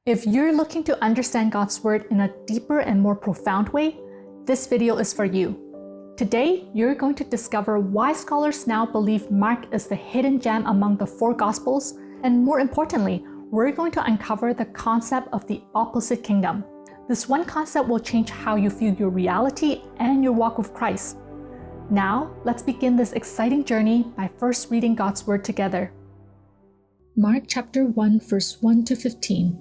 If you're looking to understand God's Word in a deeper and more profound way, this video is for you. Today, you're going to discover why scholars now believe Mark is the hidden gem among the four Gospels, and more importantly, we're going to uncover the concept of the opposite kingdom. This one concept will change how you view your reality and your walk with Christ. Now, let's begin this exciting journey by first reading God's Word together. Mark chapter 1, verse 1 to 15.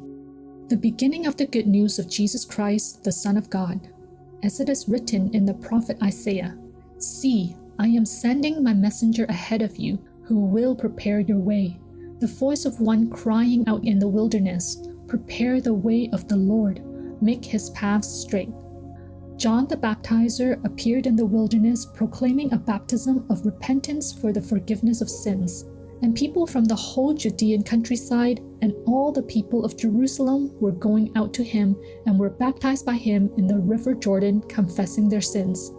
The beginning of the good news of Jesus Christ, the Son of God. As it is written in the prophet Isaiah, "See, I am sending my messenger ahead of you, who will prepare your way. The voice of one crying out in the wilderness, prepare the way of the Lord, make his paths straight." John the Baptizer appeared in the wilderness proclaiming a baptism of repentance for the forgiveness of sins. And people from the whole Judean countryside and all the people of Jerusalem were going out to him and were baptized by him in the river Jordan, confessing their sins.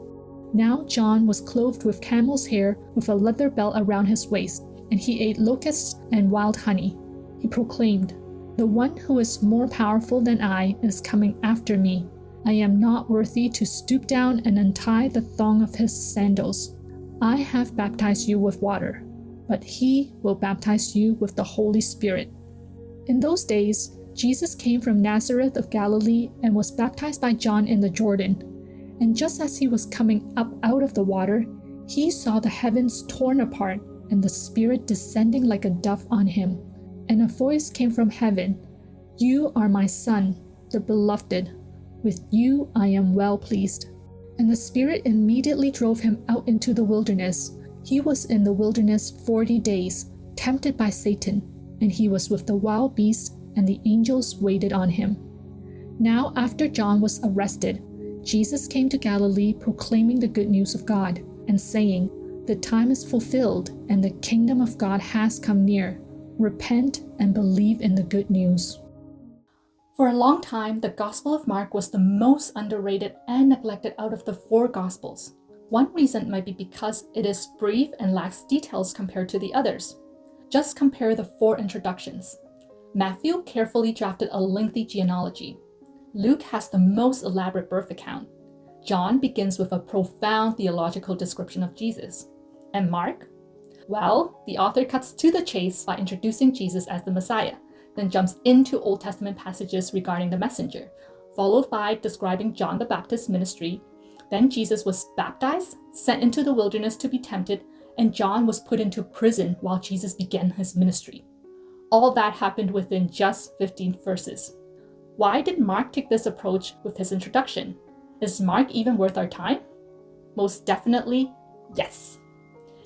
Now John was clothed with camel's hair with a leather belt around his waist, and he ate locusts and wild honey. He proclaimed, "The one who is more powerful than I is coming after me. I am not worthy to stoop down and untie the thong of his sandals. I have baptized you with water, but he will baptize you with the Holy Spirit." In those days, Jesus came from Nazareth of Galilee and was baptized by John in the Jordan. And just as he was coming up out of the water, he saw the heavens torn apart and the Spirit descending like a dove on him. And a voice came from heaven, "You are my Son, the beloved. With you I am well pleased." And the Spirit immediately drove him out into the wilderness. He was in the wilderness 40 days, tempted by Satan, and he was with the wild beasts, and the angels waited on him. Now after John was arrested, Jesus came to Galilee proclaiming the good news of God, and saying, "The time is fulfilled, and the kingdom of God has come near. Repent and believe in the good news." For a long time, the Gospel of Mark was the most underrated and neglected out of the four Gospels. One reason might be because it is brief and lacks details compared to the others. Just compare the four introductions. Matthew carefully drafted a lengthy genealogy. Luke has the most elaborate birth account. John begins with a profound theological description of Jesus. And Mark? Well, the author cuts to the chase by introducing Jesus as the Messiah, then jumps into Old Testament passages regarding the messenger, followed by describing John the Baptist's ministry. Then Jesus was baptized, sent into the wilderness to be tempted, and John was put into prison while Jesus began his ministry. All that happened within just 15 verses. Why did Mark take this approach with his introduction? Is Mark even worth our time? Most definitely, yes.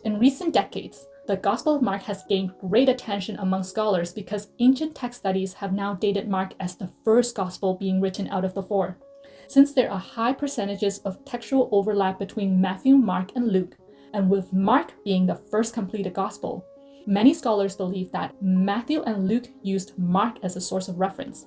In recent decades, the Gospel of Mark has gained great attention among scholars because ancient text studies have now dated Mark as the first Gospel being written out of the four. Since there are high percentages of textual overlap between Matthew, Mark, and Luke, and with Mark being the first completed Gospel, many scholars believe that Matthew and Luke used Mark as a source of reference.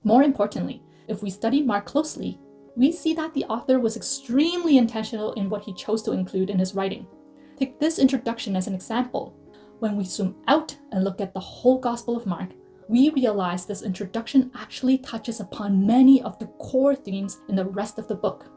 More importantly, if we study Mark closely, we see that the author was extremely intentional in what he chose to include in his writing. Take this introduction as an example. When we zoom out and look at the whole Gospel of Mark, we realize this introduction actually touches upon many of the core themes in the rest of the book.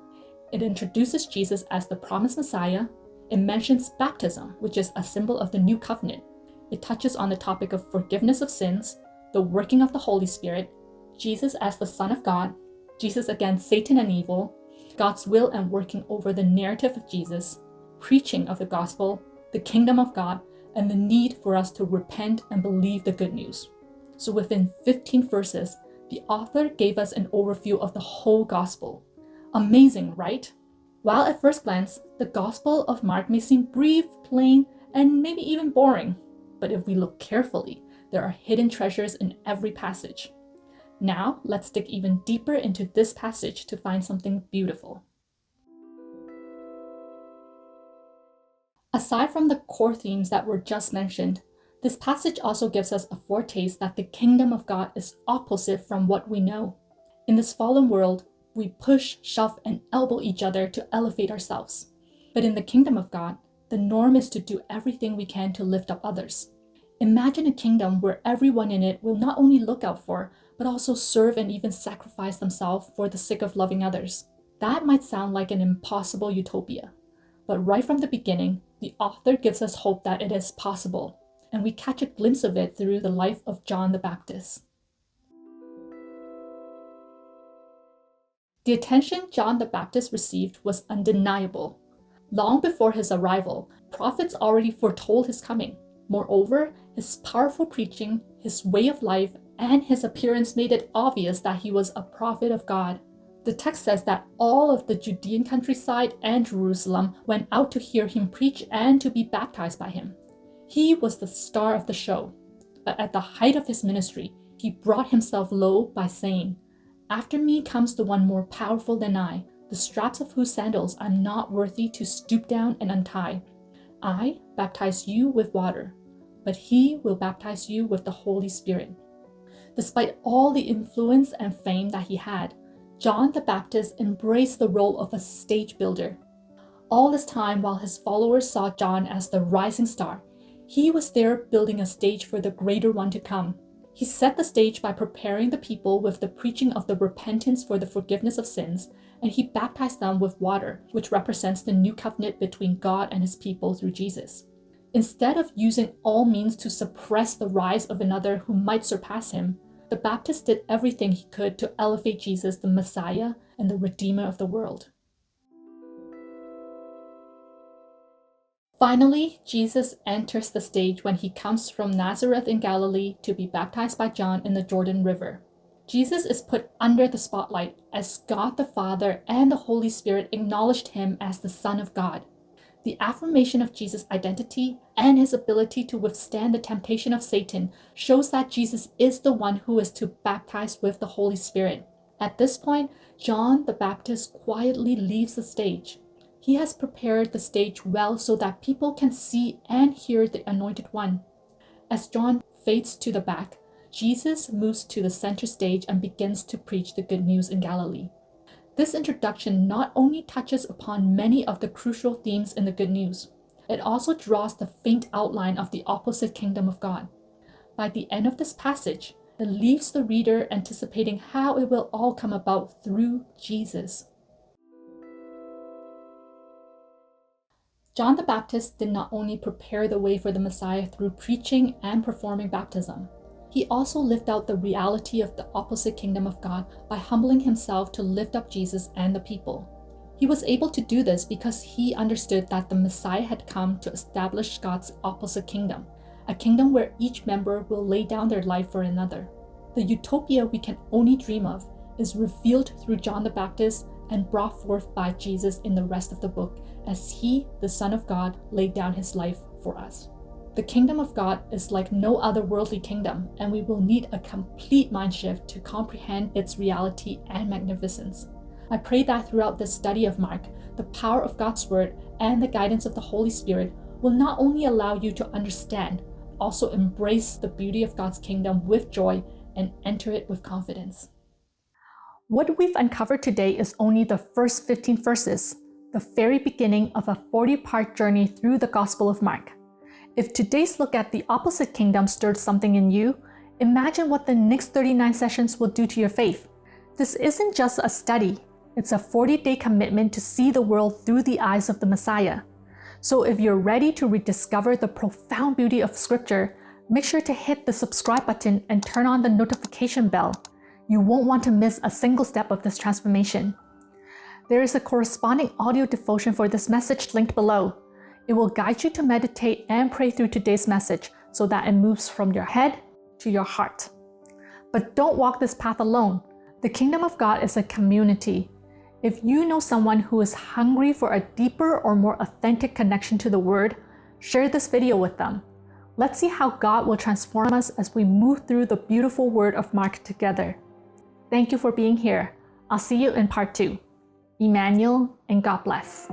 It introduces Jesus as the promised Messiah. It mentions baptism, which is a symbol of the new covenant. It touches on the topic of forgiveness of sins, the working of the Holy Spirit, Jesus as the Son of God, Jesus against Satan and evil, God's will and working over the narrative of Jesus, preaching of the gospel, the kingdom of God, and the need for us to repent and believe the good news. So within 15 verses, the author gave us an overview of the whole gospel. Amazing, right? While at first glance, the Gospel of Mark may seem brief, plain, and maybe even boring, but if we look carefully, there are hidden treasures in every passage. Now, let's dig even deeper into this passage to find something beautiful. Aside from the core themes that were just mentioned, this passage also gives us a foretaste that the kingdom of God is opposite from what we know. In this fallen world, we push, shove, and elbow each other to elevate ourselves. But in the kingdom of God, the norm is to do everything we can to lift up others. Imagine a kingdom where everyone in it will not only look out for, but also serve and even sacrifice themselves for the sake of loving others. That might sound like an impossible utopia, but right from the beginning, the author gives us hope that it is possible, and we catch a glimpse of it through the life of John the Baptist. The attention John the Baptist received was undeniable. Long before his arrival, prophets already foretold his coming. Moreover, his powerful preaching, his way of life, and his appearance made it obvious that he was a prophet of God. The text says that all of the Judean countryside and Jerusalem went out to hear him preach and to be baptized by him. He was the star of the show, but at the height of his ministry, he brought himself low by saying, "After me comes the one more powerful than I, the straps of whose sandals I'm not worthy to stoop down and untie. I baptize you with water, but he will baptize you with the Holy Spirit." Despite all the influence and fame that he had, John the Baptist embraced the role of a stage builder. All this time, while his followers saw John as the rising star, he was there building a stage for the greater one to come. He set the stage by preparing the people with the preaching of the repentance for the forgiveness of sins, and he baptized them with water, which represents the new covenant between God and his people through Jesus. Instead of using all means to suppress the rise of another who might surpass him, the Baptist did everything he could to elevate Jesus, the Messiah and the Redeemer of the world. Finally, Jesus enters the stage when he comes from Nazareth in Galilee to be baptized by John in the Jordan River. Jesus is put under the spotlight as God the Father and the Holy Spirit acknowledged him as the Son of God. The affirmation of Jesus' identity and his ability to withstand the temptation of Satan shows that Jesus is the one who is to baptize with the Holy Spirit. At this point, John the Baptist quietly leaves the stage. He has prepared the stage well so that people can see and hear the Anointed One. As John fades to the back, Jesus moves to the center stage and begins to preach the good news in Galilee. This introduction not only touches upon many of the crucial themes in the good news, it also draws the faint outline of the opposite kingdom of God. By the end of this passage, it leaves the reader anticipating how it will all come about through Jesus. John the Baptist did not only prepare the way for the Messiah through preaching and performing baptism, he also lived out the reality of the opposite kingdom of God by humbling himself to lift up Jesus and the people. He was able to do this because he understood that the Messiah had come to establish God's opposite kingdom, a kingdom where each member will lay down their life for another. The utopia we can only dream of is revealed through John the Baptist and brought forth by Jesus in the rest of the book, as he, the Son of God, laid down his life for us. The kingdom of God is like no other worldly kingdom, and we will need a complete mind shift to comprehend its reality and magnificence. I pray that throughout this study of Mark, the power of God's Word and the guidance of the Holy Spirit will not only allow you to understand, also embrace the beauty of God's kingdom with joy and enter it with confidence. What we've uncovered today is only the first 15 verses, the very beginning of a 40-part journey through the Gospel of Mark. If today's look at the opposite kingdom stirred something in you, imagine what the next 39 sessions will do to your faith. This isn't just a study, it's a 40-day commitment to see the world through the eyes of the Messiah. So if you're ready to rediscover the profound beauty of Scripture, make sure to hit the subscribe button and turn on the notification bell. You won't want to miss a single step of this transformation. There is a corresponding audio devotion for this message linked below. It will guide you to meditate and pray through today's message so that it moves from your head to your heart. But don't walk this path alone. The kingdom of God is a community. If you know someone who is hungry for a deeper or more authentic connection to the Word, share this video with them. Let's see how God will transform us as we move through the beautiful Word of Mark together. Thank you for being here. I'll see you in part 2. Emmanuel, and God bless.